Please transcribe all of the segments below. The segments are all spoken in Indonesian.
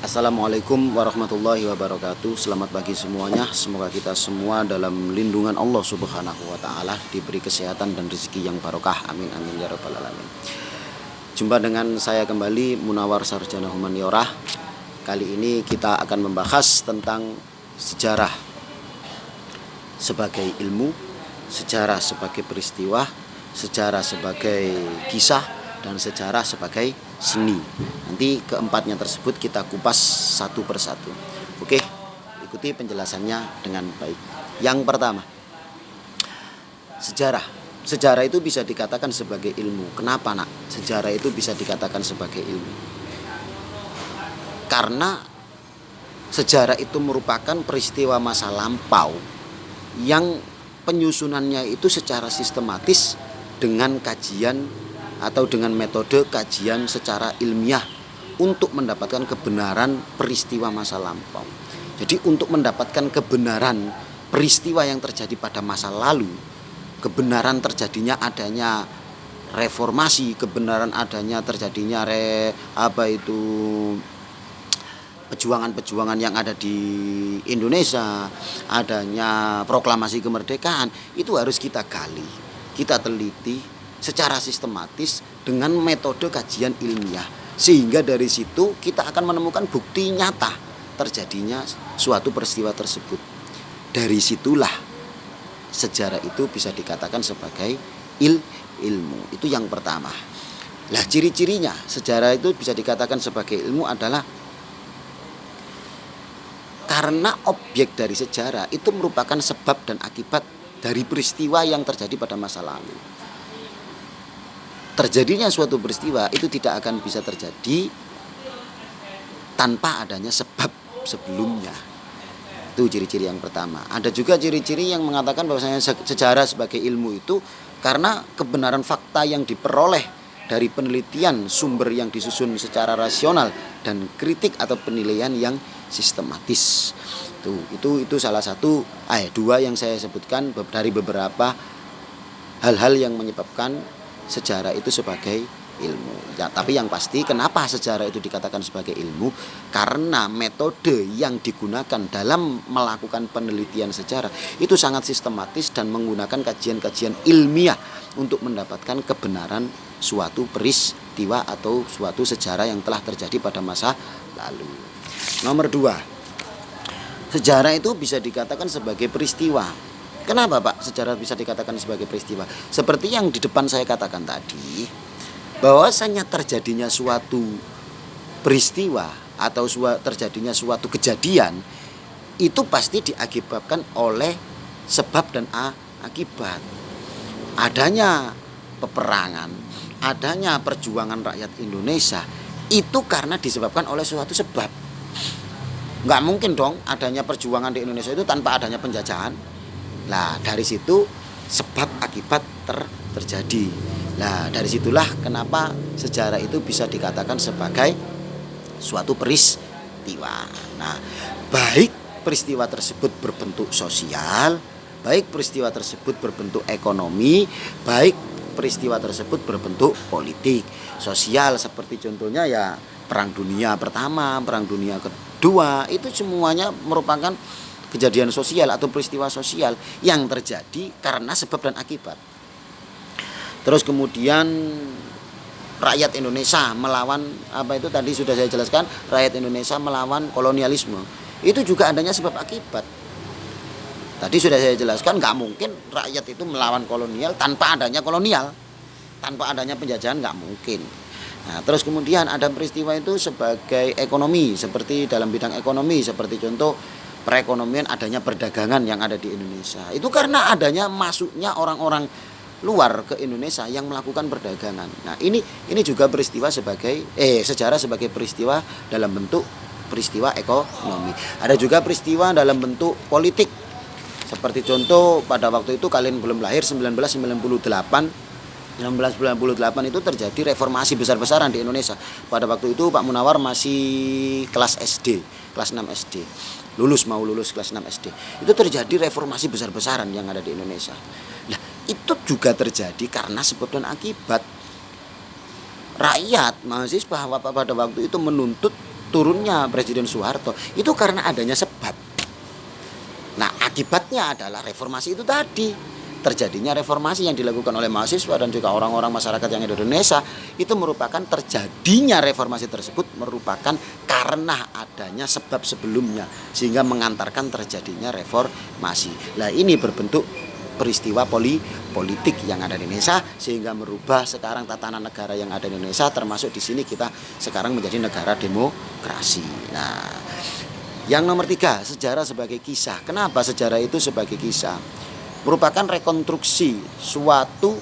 Assalamualaikum warahmatullahi wabarakatuh. Selamat pagi semuanya. Semoga kita semua dalam lindungan Allah Subhanahu wa taala, diberi kesehatan dan rezeki yang barokah. Amin amin ya rabbal alamin. Jumpa dengan saya kembali, Munawar Sarjana Humaniora. Kali ini kita akan membahas tentang sejarah sebagai ilmu, sejarah sebagai peristiwa, sejarah sebagai kisah, dan sejarah sebagai seni. Nanti keempatnya tersebut kita kupas satu persatu. Oke, ikuti penjelasannya dengan baik. Yang pertama, sejarah. Sejarah itu bisa dikatakan sebagai ilmu. Kenapa, Nak? Sejarah itu bisa dikatakan sebagai ilmu. Karena sejarah itu merupakan peristiwa masa lampau yang penyusunannya itu secara sistematis dengan kajian atau dengan metode kajian secara ilmiah untuk mendapatkan kebenaran peristiwa masa lampau. Jadi untuk mendapatkan kebenaran peristiwa yang terjadi pada masa lalu, kebenaran terjadinya adanya reformasi, kebenaran adanya terjadinya perjuangan-perjuangan yang ada di Indonesia, adanya proklamasi kemerdekaan, itu harus kita gali, kita teliti secara sistematis dengan metode kajian ilmiah, sehingga dari situ kita akan menemukan bukti nyata terjadinya suatu peristiwa tersebut. Dari situlah sejarah itu bisa dikatakan sebagai ilmu. Itu yang pertama. Lah, ciri-cirinya sejarah itu bisa dikatakan sebagai ilmu adalah karena objek dari sejarah itu merupakan sebab dan akibat dari peristiwa yang terjadi pada masa lalu. Terjadinya suatu peristiwa itu tidak akan bisa terjadi tanpa adanya sebab sebelumnya. Itu ciri-ciri yang pertama. Ada juga ciri-ciri yang mengatakan bahwasanya sejarah sebagai ilmu itu karena kebenaran fakta yang diperoleh dari penelitian sumber yang disusun secara rasional dan kritik atau penilaian yang sistematis. Itu salah satu dua yang saya sebutkan dari beberapa hal-hal yang menyebabkan sejarah itu sebagai ilmu. Ya, tapi yang pasti kenapa sejarah itu dikatakan sebagai ilmu? Karena metode yang digunakan dalam melakukan penelitian sejarah itu sangat sistematis dan menggunakan kajian-kajian ilmiah untuk mendapatkan kebenaran suatu peristiwa atau suatu sejarah yang telah terjadi pada masa lalu. Nomor 2, sejarah itu bisa dikatakan sebagai peristiwa. Kenapa, Pak, sejarah bisa dikatakan sebagai peristiwa? Seperti yang di depan saya katakan tadi, bahwasanya terjadinya suatu peristiwa atau terjadinya suatu kejadian itu pasti diakibatkan oleh sebab dan akibat. Adanya peperangan, adanya perjuangan rakyat Indonesia itu karena disebabkan oleh suatu sebab. Nggak mungkin dong adanya perjuangan di Indonesia itu tanpa adanya penjajahan. Nah, dari situ sebab akibat terjadi. Nah, dari situlah kenapa sejarah itu bisa dikatakan sebagai suatu peristiwa. Nah, baik peristiwa tersebut berbentuk sosial, baik peristiwa tersebut berbentuk ekonomi, baik peristiwa tersebut berbentuk politik. Sosial seperti contohnya ya Perang Dunia Pertama, Perang Dunia Kedua, itu semuanya merupakan kejadian sosial atau peristiwa sosial yang terjadi karena sebab dan akibat. Terus kemudian rakyat Indonesia melawan itu tadi sudah saya jelaskan, rakyat Indonesia melawan kolonialisme. Itu juga adanya sebab akibat. Tadi sudah saya jelaskan, nggak mungkin rakyat itu melawan kolonial tanpa adanya kolonial, tanpa adanya penjajahan, nggak mungkin. Nah, terus kemudian ada peristiwa itu sebagai ekonomi, seperti dalam bidang ekonomi, seperti contoh perekonomian, adanya perdagangan yang ada di Indonesia. Itu karena adanya masuknya orang-orang luar ke Indonesia yang melakukan perdagangan. Nah, ini juga peristiwa sebagai sejarah sebagai peristiwa dalam bentuk peristiwa ekonomi. Ada juga peristiwa dalam bentuk politik. Seperti contoh pada waktu itu kalian belum lahir, 1998 itu terjadi reformasi besar-besaran di Indonesia. Pada waktu itu Pak Munawar masih kelas SD, kelas 6 SD. Mau lulus kelas 6 SD. Itu terjadi reformasi besar-besaran yang ada di Indonesia. Nah, itu juga terjadi karena sebab dan akibat. Rakyat mahasiswa pada waktu itu menuntut turunnya Presiden Soeharto itu karena adanya sebab. Nah, akibatnya adalah reformasi itu tadi. Terjadinya reformasi yang dilakukan oleh mahasiswa dan juga orang-orang masyarakat yang ada di Indonesia, itu merupakan terjadinya reformasi tersebut merupakan karena adanya sebab sebelumnya sehingga mengantarkan terjadinya reformasi. Nah, ini berbentuk peristiwa politik yang ada di Indonesia sehingga merubah sekarang tatanan negara yang ada di Indonesia, termasuk di sini kita sekarang menjadi negara demokrasi. Nah, yang nomor 3, sejarah sebagai kisah. Kenapa sejarah itu sebagai kisah? Merupakan rekonstruksi suatu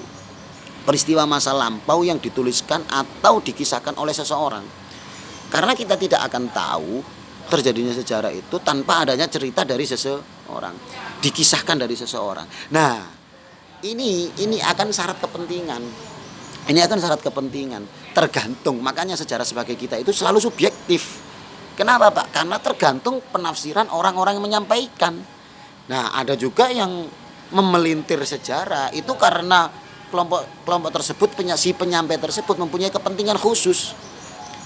peristiwa masa lampau yang dituliskan atau dikisahkan oleh seseorang. Karena kita tidak akan tahu terjadinya sejarah itu tanpa adanya cerita dari seseorang, dikisahkan dari seseorang. Nah, ini akan syarat kepentingan. Ini akan syarat kepentingan, tergantung. Makanya sejarah sebagai kita itu selalu subjektif. Kenapa, Pak? Karena tergantung penafsiran orang-orang yang menyampaikan. Nah, ada juga yang memelintir sejarah itu karena kelompok tersebut, si penyampai tersebut mempunyai kepentingan khusus.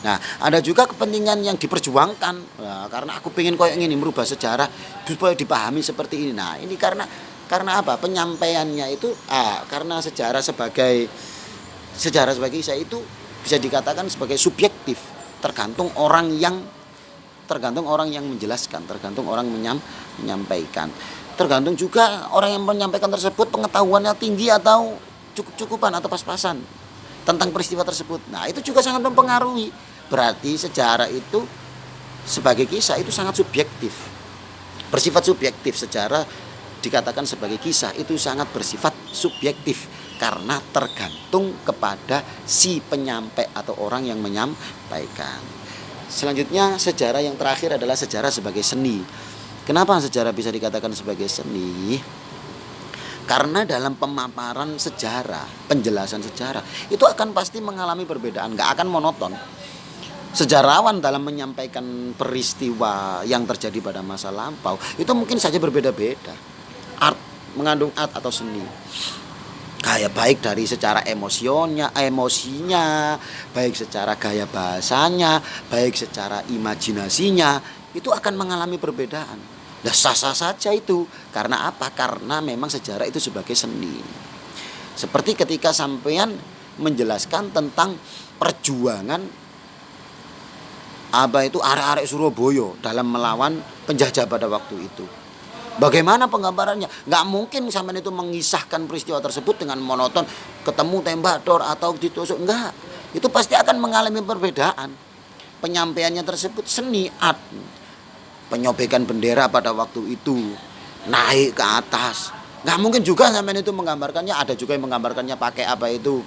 Nah, ada juga kepentingan yang diperjuangkan. Nah, karena aku pengen kayak gini merubah sejarah supaya dipahami seperti ini. Nah, ini karena apa? Penyampaiannya itu karena sejarah sebagai saya itu bisa dikatakan sebagai subjektif, tergantung orang yang menjelaskan, tergantung orang menyampaikan. Tergantung juga orang yang menyampaikan tersebut pengetahuannya tinggi atau cukup-cukupan atau pas-pasan tentang peristiwa tersebut. Nah, itu juga sangat mempengaruhi. Berarti sejarah itu sebagai kisah itu sangat subjektif. Bersifat subjektif. Sejarah dikatakan sebagai kisah itu sangat bersifat subjektif karena tergantung kepada si penyampai atau orang yang menyampaikan. Selanjutnya, sejarah yang terakhir adalah sejarah sebagai seni. Kenapa sejarah bisa dikatakan sebagai seni? Karena dalam pemaparan sejarah, penjelasan sejarah itu akan pasti mengalami perbedaan, gak akan monoton. Sejarawan dalam menyampaikan peristiwa yang terjadi pada masa lampau itu mungkin saja berbeda-beda. Mengandung art atau seni. Kayak baik dari secara emosinya, baik secara gaya bahasanya, baik secara imajinasinya, itu akan mengalami perbedaan. Nah, sah-sah saja itu. Karena apa? Karena memang sejarah itu sebagai seni. Seperti ketika sampean menjelaskan tentang perjuangan arek-arek Surabaya dalam melawan penjajah pada waktu itu. Bagaimana penggambarannya? Nggak mungkin sampean itu mengisahkan peristiwa tersebut dengan monoton, ketemu tembak dor atau ditusuk. Enggak. Itu pasti akan mengalami perbedaan. Penyampaiannya tersebut seni, art. Penyobekan bendera pada waktu itu naik ke atas, nggak mungkin juga sampean itu menggambarkannya. Ada juga yang menggambarkannya pakai apa itu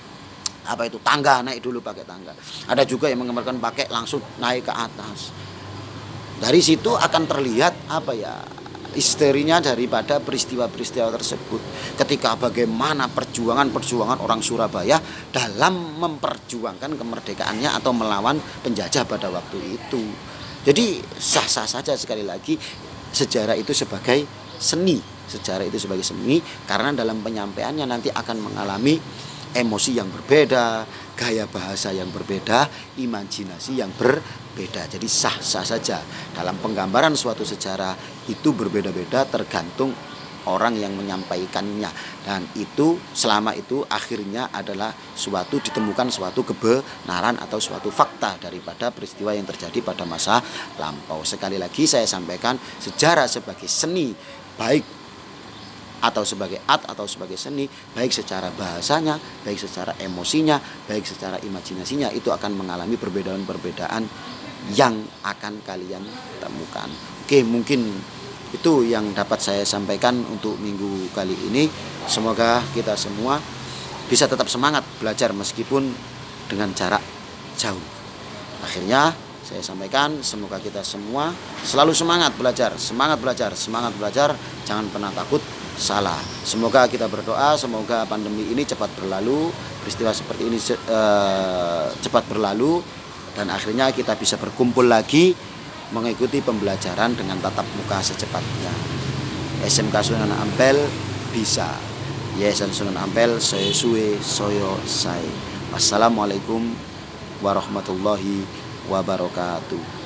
tangga, naik dulu pakai tangga. Ada juga yang menggambarkan pakai langsung naik ke atas. Dari situ akan terlihat histerinya daripada peristiwa-peristiwa tersebut. Ketika bagaimana perjuangan orang Surabaya dalam memperjuangkan kemerdekaannya atau melawan penjajah pada waktu itu. Jadi sah-sah saja sekali lagi sejarah itu sebagai seni. Sejarah itu sebagai seni karena dalam penyampaiannya nanti akan mengalami emosi yang berbeda, gaya bahasa yang berbeda, imajinasi yang berbeda. Jadi sah-sah saja dalam penggambaran suatu sejarah itu berbeda-beda tergantung orang yang menyampaikannya, dan itu selama itu akhirnya adalah ditemukan suatu kebenaran atau suatu fakta daripada peristiwa yang terjadi pada masa lampau. Sekali lagi saya sampaikan, sejarah sebagai seni, baik atau sebagai art atau sebagai seni, baik secara bahasanya, baik secara emosinya, baik secara imajinasinya, itu akan mengalami perbedaan-perbedaan yang akan kalian temukan. Oke, mungkin itu yang dapat saya sampaikan untuk minggu kali ini. Semoga kita semua bisa tetap semangat belajar meskipun dengan jarak jauh. Akhirnya saya sampaikan, semoga kita semua selalu semangat belajar, jangan pernah takut salah. Semoga kita berdoa, semoga pandemi ini cepat berlalu, peristiwa seperti ini cepat berlalu, dan akhirnya kita bisa berkumpul lagi mengikuti pembelajaran dengan tatap muka secepatnya. SMK Sunan Ampel bisa. Yayasan Sunan Ampel saya suwe soyo sai. Wassalamualaikum warahmatullahi wabarakatuh.